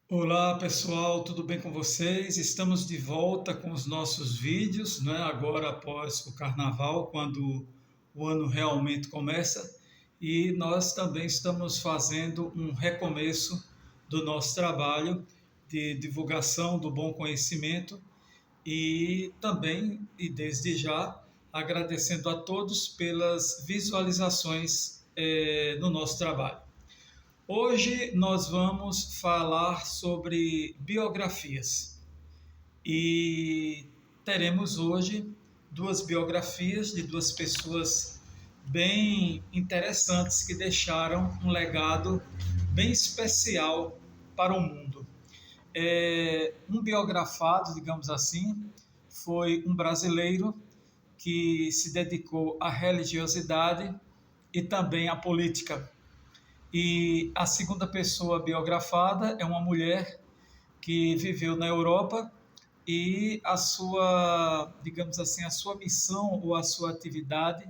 Olá pessoal, tudo bem com vocês? Estamos de volta com os nossos vídeos, né? Agora após o carnaval, quando o ano realmente começa, e nós também estamos fazendo um recomeço do nosso trabalho de divulgação do bom conhecimento e também, e desde já, agradecendo a todos pelas visualizações no nosso trabalho. Hoje nós vamos falar sobre biografias e teremos hoje duas biografias de duas pessoas bem interessantes que deixaram um legado bem especial para o mundo. Um biografado, digamos assim, foi um brasileiro que se dedicou à religiosidade e também à política. E a segunda pessoa biografada é uma mulher que viveu na Europa e a sua, digamos assim, a sua missão ou a sua atividade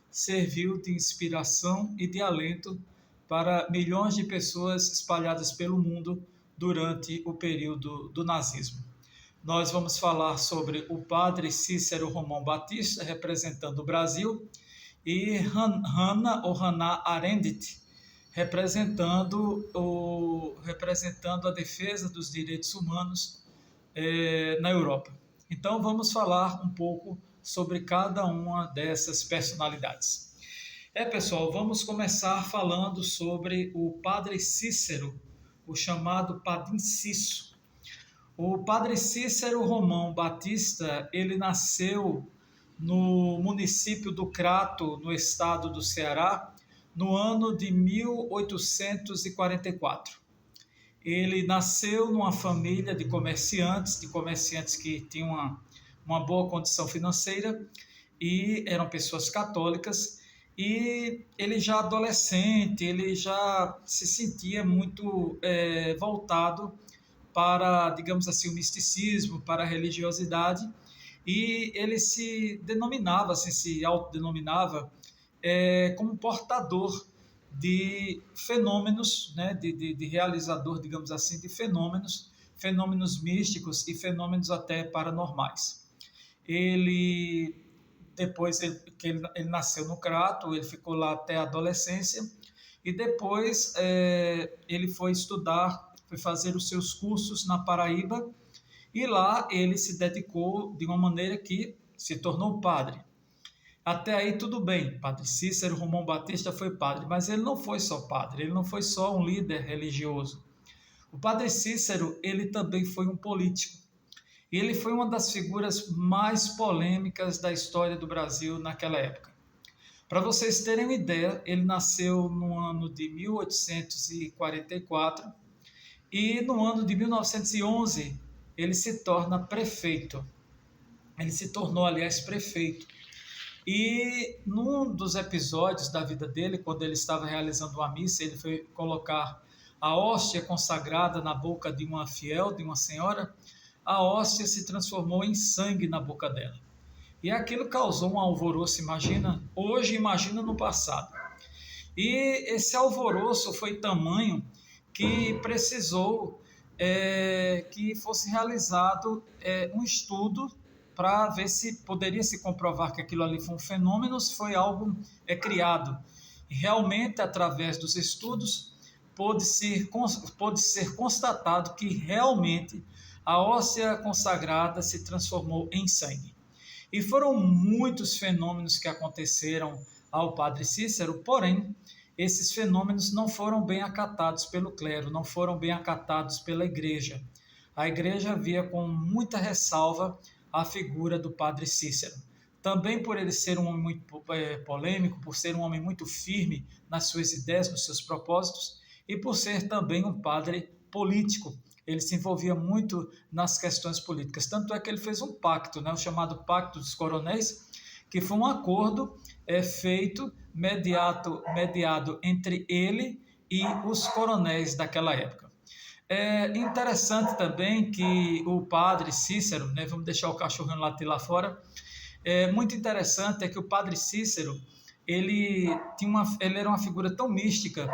serviu de inspiração e de alento para milhões de pessoas espalhadas pelo mundo durante o período do nazismo. Nós vamos falar sobre o padre Cícero Romão Batista, representando o Brasil, e Hannah Arendt, representando a defesa dos direitos humanos na Europa. Então vamos falar um pouco sobre cada uma dessas personalidades. Pessoal, vamos começar falando sobre o Padre Cícero, o chamado Padim Cisso. O Padre Cícero Romão Batista, ele nasceu no município do Crato, no estado do Ceará, no ano de 1844. Ele nasceu numa família de comerciantes que tinham uma boa condição financeira e eram pessoas católicas. E ele já adolescente, ele já se sentia muito voltado para, digamos assim, o misticismo, para a religiosidade, e ele se autodenominava como portador de fenômenos, né, de realizador, digamos assim, de fenômenos místicos e fenômenos até paranormais. Ele, depois que ele nasceu no Crato, ele ficou lá até a adolescência, e depois ele foi fazer os seus cursos na Paraíba, e lá ele se dedicou de uma maneira que se tornou padre. Até aí tudo bem, Padre Cícero Romão Batista foi padre, mas ele não foi só padre, ele não foi só um líder religioso. O Padre Cícero, ele também foi um político. E ele foi uma das figuras mais polêmicas da história do Brasil naquela época. Para vocês terem uma ideia, ele nasceu no ano de 1844 e no ano de 1911 ele se torna prefeito. Ele se tornou, aliás, prefeito. E num dos episódios da vida dele, quando ele estava realizando uma missa, ele foi colocar a hóstia consagrada na boca de uma fiel, de uma senhora, a hóstia se transformou em sangue na boca dela. E aquilo causou um alvoroço, imagina, hoje, imagina no passado. E esse alvoroço foi tamanho que precisou que fosse realizado um estudo para ver se poderia se comprovar que aquilo ali foi um fenômeno, se foi algo criado. E realmente, através dos estudos, pôde ser constatado que realmente a hóstia consagrada se transformou em sangue. E foram muitos fenômenos que aconteceram ao Padre Cícero, porém, esses fenômenos não foram bem acatados pelo clero, não foram bem acatados pela igreja. A igreja via com muita ressalva a figura do Padre Cícero. Também por ele ser um homem muito polêmico, por ser um homem muito firme nas suas ideias, nos seus propósitos, e por ser também um padre político. Ele se envolvia muito nas questões políticas. Tanto é que ele fez um pacto, né, o chamado Pacto dos Coronéis, que foi um acordo feito, mediado entre ele e os coronéis daquela época. É interessante também que o padre Cícero, né, vamos deixar o cachorrinho latir lá fora, muito interessante é que o padre Cícero, ele era uma figura tão mística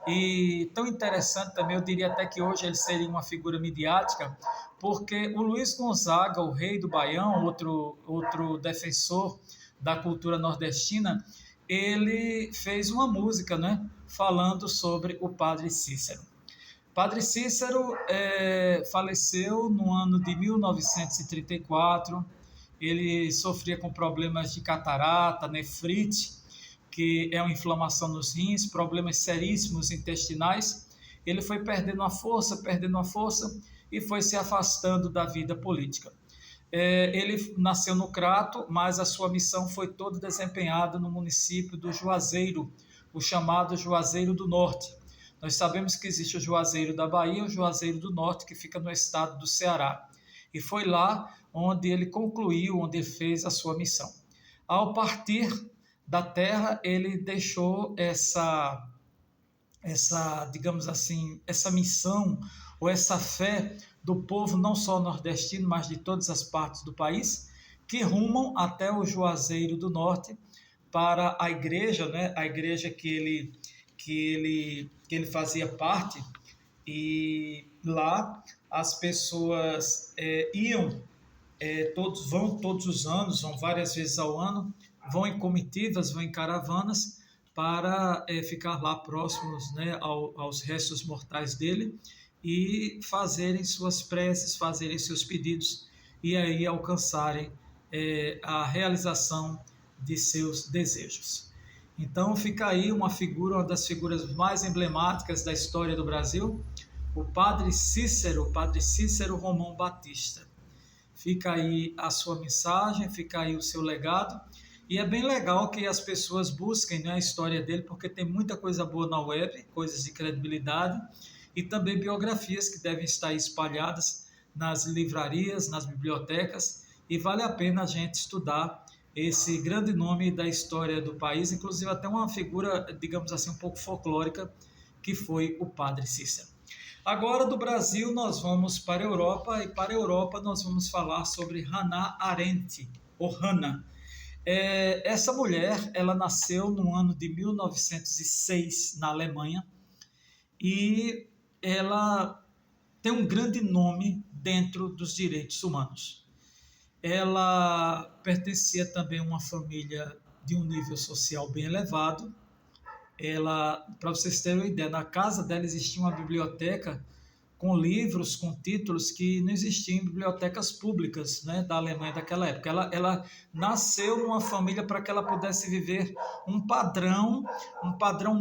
e tão interessante também, eu diria até que hoje ele seria uma figura midiática, porque o Luiz Gonzaga, o rei do Baião, outro defensor da cultura nordestina, ele fez uma música, né, falando sobre o Padre Cícero. Padre Cícero faleceu no ano de 1934. Ele sofria com problemas de catarata, nefrite, que é uma inflamação nos rins, problemas seríssimos intestinais. Ele foi perdendo a força e foi se afastando da vida política. Ele nasceu no Crato, mas a sua missão foi toda desempenhada no município do Juazeiro, o chamado Juazeiro do Norte. Nós sabemos que existe o Juazeiro da Bahia e o Juazeiro do Norte, que fica no estado do Ceará. E foi lá onde ele concluiu, onde ele fez a sua missão. Ao partir da terra, ele deixou essa, digamos assim, essa missão ou essa fé do povo, não só nordestino, mas de todas as partes do país, que rumam até o Juazeiro do Norte para a igreja, né? A igreja que ele fazia parte, e lá as pessoas iam, vão todos os anos, vão várias vezes ao ano, vão em comitivas, vão em caravanas para ficar lá próximos, né, aos restos mortais dele e fazerem suas preces, fazerem seus pedidos e aí alcançarem a realização de seus desejos. Então fica aí uma das figuras mais emblemáticas da história do Brasil, o Padre Cícero Romão Batista. Fica aí a sua mensagem, fica aí o seu legado, e é bem legal que as pessoas busquem, né, a história dele, porque tem muita coisa boa na web, coisas de credibilidade, e também biografias que devem estar espalhadas nas livrarias, nas bibliotecas, e vale a pena a gente estudar esse grande nome da história do país, inclusive até uma figura, digamos assim, um pouco folclórica, que foi o Padre Cícero. Agora, do Brasil, nós vamos para a Europa, e para a Europa nós vamos falar sobre Hannah Arendt, ou Hannah. Essa mulher, ela nasceu no ano de 1906, na Alemanha, e ela tem um grande nome dentro dos direitos humanos. Ela pertencia também a uma família de um nível social bem elevado. Para vocês terem uma ideia, na casa dela existia uma biblioteca com livros, com títulos que não existiam em bibliotecas públicas, né, da Alemanha daquela época. Ela nasceu numa família para que ela pudesse viver um padrão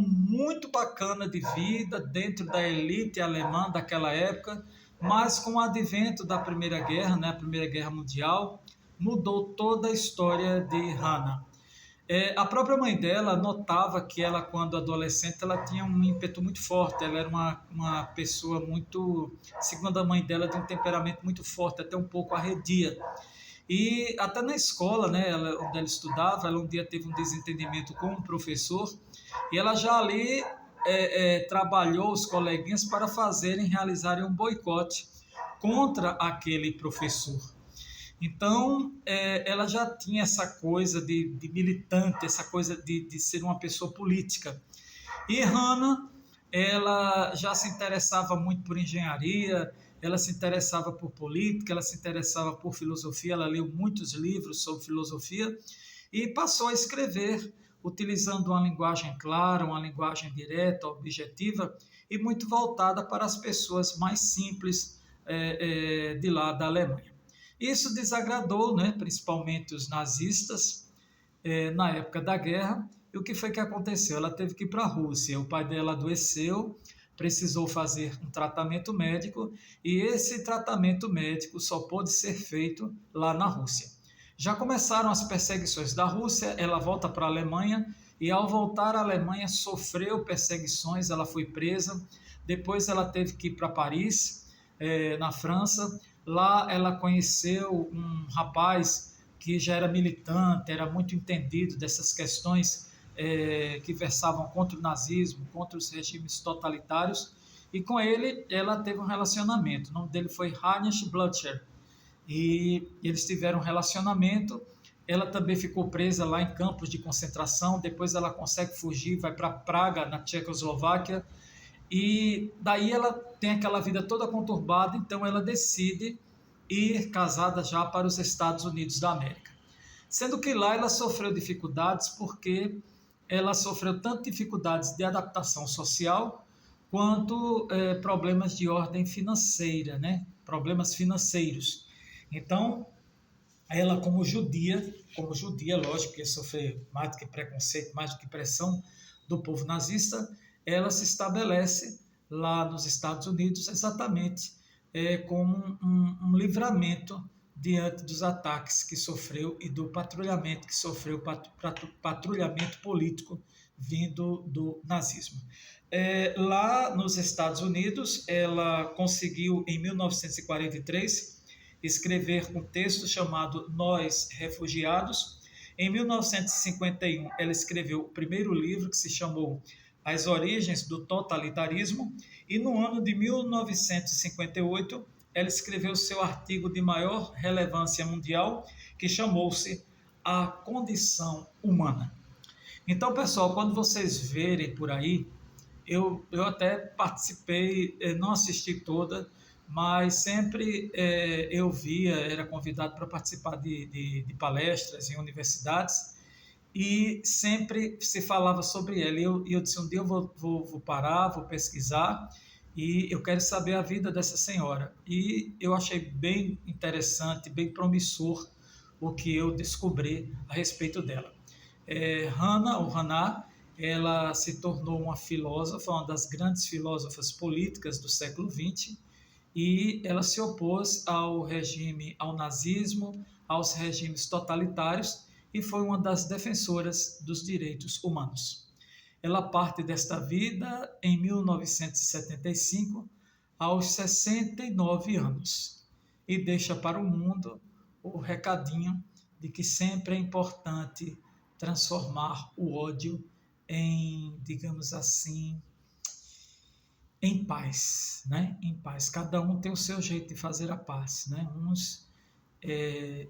muito bacana de vida dentro da elite alemã daquela época, mas com o advento da Primeira Guerra, né, a Primeira Guerra Mundial, mudou toda a história de Hannah. A própria mãe dela notava que ela, quando adolescente, ela tinha um ímpeto muito forte, ela era uma pessoa muito, segundo a mãe dela, de um temperamento muito forte, até um pouco arredia. E até na escola, né, onde ela estudava, ela um dia teve um desentendimento com um professor, e ela já ali trabalhou os coleguinhas para realizarem um boicote contra aquele professor. Então, ela já tinha essa coisa de militante, essa coisa de ser uma pessoa política. E Hannah, ela já se interessava muito por engenharia, ela se interessava por política, ela se interessava por filosofia, ela leu muitos livros sobre filosofia e passou a escrever utilizando uma linguagem clara, uma linguagem direta, objetiva e muito voltada para as pessoas mais simples de lá da Alemanha. Isso desagradou, né, principalmente os nazistas, na época da guerra. E o que foi que aconteceu? Ela teve que ir para a Rússia. O pai dela adoeceu, precisou fazer um tratamento médico, e esse tratamento médico só pôde ser feito lá na Rússia. Já começaram as perseguições da Rússia, ela volta para a Alemanha, e ao voltar à Alemanha sofreu perseguições, ela foi presa, depois ela teve que ir para Paris, na França. Lá ela conheceu um rapaz que já era militante, era muito entendido dessas questões que versavam contra o nazismo, contra os regimes totalitários, e com ele ela teve um relacionamento. O nome dele foi Heinrich Blücher, e eles tiveram um relacionamento. Ela também ficou presa lá em campos de concentração, depois ela consegue fugir, vai para Praga, na Tchecoslováquia, e daí ela tem aquela vida toda conturbada, então ela decide ir casada já para os Estados Unidos da América. Sendo que lá ela sofreu dificuldades porque ela sofreu tanto dificuldades de adaptação social quanto problemas de ordem financeira, né? Problemas financeiros. Então, ela como judia, lógico que ia sofrer mais do que preconceito, mais do que pressão do povo nazista, ela se estabelece lá nos Estados Unidos exatamente como um livramento diante dos ataques que sofreu e do patrulhamento que sofreu, patrulhamento político vindo do nazismo. Lá nos Estados Unidos, ela conseguiu, em 1943, escrever um texto chamado Nós, Refugiados. Em 1951, ela escreveu o primeiro livro, que se chamou As Origens do Totalitarismo, e no ano de 1958, ela escreveu seu artigo de maior relevância mundial, que chamou-se A Condição Humana. Então, pessoal, quando vocês verem por aí, eu até participei, não assisti toda, mas sempre eu via, era convidado para participar de palestras em universidades, e sempre se falava sobre ela. E eu disse, um dia eu vou parar, vou pesquisar, e eu quero saber a vida dessa senhora. E eu achei bem interessante, bem promissor o que eu descobri a respeito dela. Hannah, ela se tornou uma filósofa, uma das grandes filósofas políticas do século XX, e ela se opôs ao regime, ao nazismo, aos regimes totalitários, e foi uma das defensoras dos direitos humanos. Ela parte desta vida em 1975, aos 69 anos, e deixa para o mundo o recadinho de que sempre é importante transformar o ódio em, digamos assim, em paz, né? Em paz. Cada um tem o seu jeito de fazer a paz, né? Uns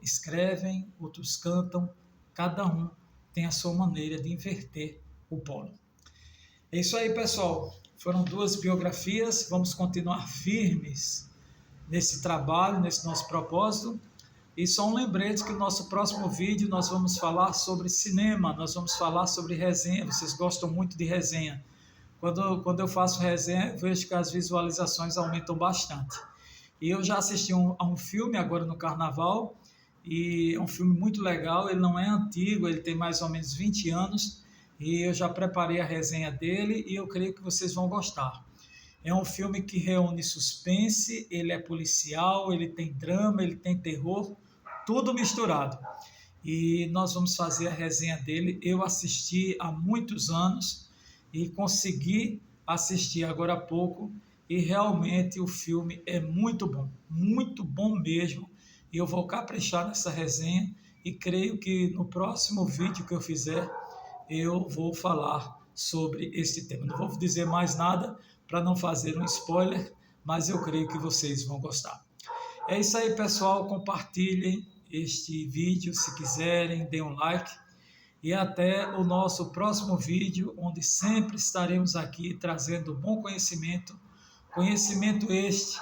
escrevem, outros cantam, cada um tem a sua maneira de inverter o polo. É isso aí, pessoal. Foram 2 biografias. Vamos continuar firmes nesse trabalho, nesse nosso propósito. E só um lembrete que no nosso próximo vídeo nós vamos falar sobre cinema, nós vamos falar sobre resenha. Vocês gostam muito de resenha. Quando eu faço resenha, eu vejo que as visualizações aumentam bastante. E eu já assisti a um filme agora no Carnaval, e é um filme muito legal, ele não é antigo, ele tem mais ou menos 20 anos, e eu já preparei a resenha dele e eu creio que vocês vão gostar. É um filme que reúne suspense, ele é policial, ele tem drama, ele tem terror, tudo misturado. E nós vamos fazer a resenha dele. Eu assisti há muitos anos e consegui assistir agora há pouco, e realmente o filme é muito bom mesmo, e eu vou caprichar nessa resenha, e creio que no próximo vídeo que eu fizer, eu vou falar sobre esse tema. Não vou dizer mais nada para não fazer um spoiler, mas eu creio que vocês vão gostar. É isso aí, pessoal, compartilhem este vídeo se quiserem, deem um like, e até o nosso próximo vídeo, onde sempre estaremos aqui trazendo bom conhecimento este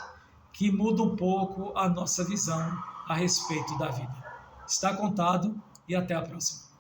que muda um pouco a nossa visão a respeito da vida. Está contado, e até a próxima.